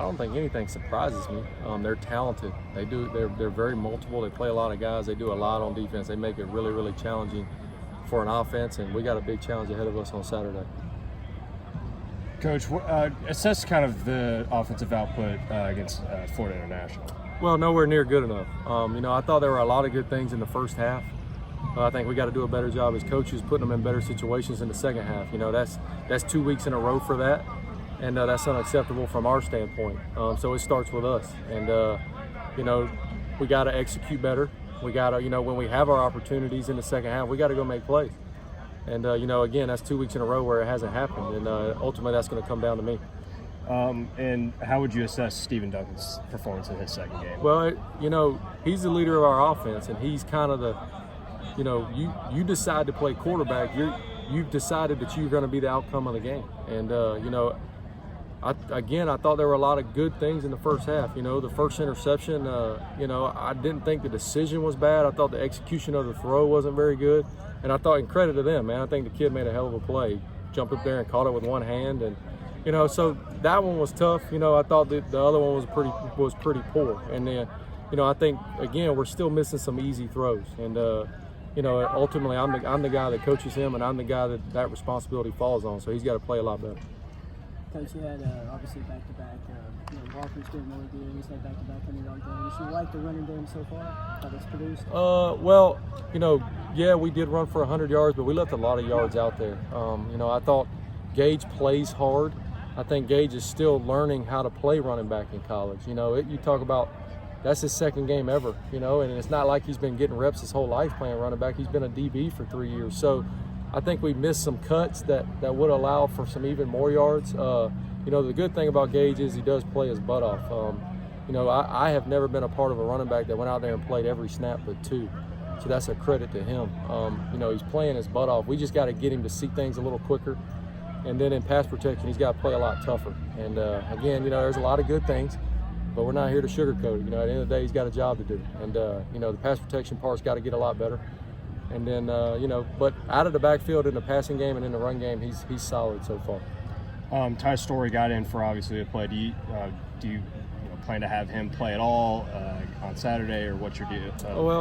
don't think anything surprises me. They're talented. They're very multiple. They play a lot of guys. They do a lot on defense. They make it really, really challenging for an offense, and we got a big challenge ahead of us on Saturday. Coach, assess kind of the offensive output against Florida International. Well, nowhere near good enough. I thought there were a lot of good things in the first half. I think we got to do a better job as coaches putting them in better situations in the second half. That's 2 weeks in a row for that, and that's unacceptable from our standpoint. So it starts with us, and we got to execute better. We got to, when we have our opportunities in the second half, we got to go make plays. And again, that's 2 weeks in a row where it hasn't happened, and ultimately that's going to come down to me. And how would you assess Stephen Duncan's performance in his second game? Well, he's the leader of our offense, and he's kind of the, you decide to play quarterback. You've decided that you're going to be the outcome of the game. And I thought there were a lot of good things in the first half. The first interception, I didn't think the decision was bad. I thought the execution of the throw wasn't very good. And I thought, in credit to them, man, I think the kid made a hell of a play. Jumped up there and caught it with one hand. And, so that one was tough. I thought that the other one was pretty poor. And then, I think, again, we're still missing some easy throws. And, ultimately, I'm the guy that coaches him, and I'm the guy that responsibility falls on. So he's got to play a lot better. Coach, you had obviously back-to-back. Walker's doing really good. He's had back-to-back 100-yard games. You like the running game so far? How that's produced? Well, yeah, we did run for 100 yards, but we left a lot of yards out there. I thought Gage plays hard. I think Gage is still learning how to play running back in college. You talk about that's his second game ever, and it's not like he's been getting reps his whole life playing running back. He's been a DB for 3 years. So I think we missed some cuts that would allow for some even more yards. The good thing about Gage is he does play his butt off. I have never been a part of a running back that went out there and played every snap but two. So that's a credit to him. He's playing his butt off. We just got to get him to see things a little quicker. And then in pass protection, he's got to play a lot tougher. And again, there's a lot of good things, but we're not here to sugarcoat it. At the end of the day, he's got a job to do. And, the pass protection part's got to get a lot better. And then, but out of the backfield in the passing game and in the run game, he's solid so far. Ty Story got in for obviously a play. Do you plan to have him play at all on Saturday, or what's your deal?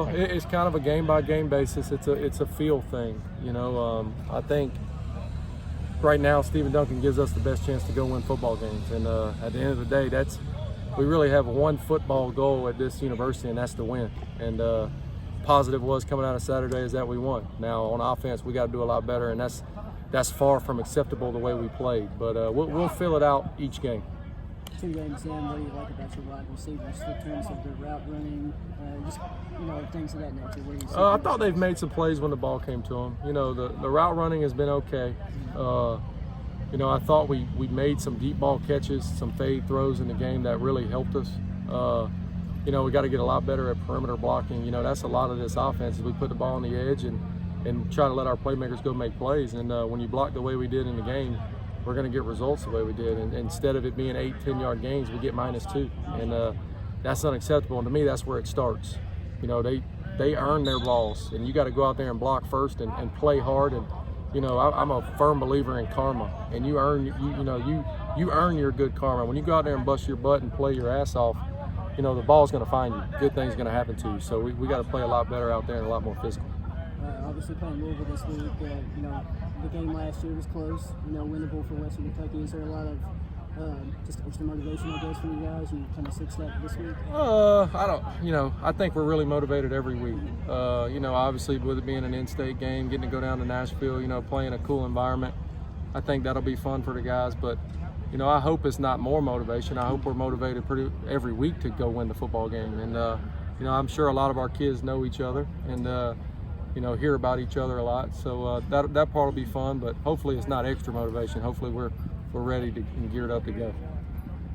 It's kind of a game-by-game basis. It's a feel thing. I think right now Stephen Duncan gives us the best chance to go win football games. And at the end of the day, we really have one football goal at this university, and that's to win. And positive was coming out of Saturday is that we won. Now on offense, we got to do a lot better, and that's far from acceptable the way we played. But we'll fill it out each game. 2 games in, what do you like about your wide receivers in terms of their route running, things of that nature? What do you see? I thought they've made some plays when the ball came to them. The route running has been okay. I thought we made some deep ball catches, some fade throws in the game that really helped us. We got to get a lot better at perimeter blocking. That's a lot of this offense is we put the ball on the edge and try to let our playmakers go make plays. And when you block the way we did in the game, we're going to get results the way we did. And instead of it being 8-10 yard gains, we get -2. And that's unacceptable. And to me, that's where it starts. They earn their balls, and you got to go out there and block first and play hard. And I'm a firm believer in karma, and you earn your good karma. When you go out there and bust your butt and play your ass off, the ball's going to find you. Good things going to happen to you. So we got to play a lot better out there and a lot more physical. Obviously playing Louisville this week, the game last year was close, winnable for Western Kentucky. Is there a lot of just extra motivation, I guess, for you guys? You kind of switched that this week? I think we're really motivated every week. Obviously with it being an in-state game, getting to go down to Nashville, playing a cool environment, I think that'll be fun for the guys. But, I hope it's not more motivation. I hope we're motivated every week to go win the football game. And, I'm sure a lot of our kids know each other and, hear about each other a lot. So that part will be fun, but hopefully it's not extra motivation. Hopefully we're ready and geared up to go.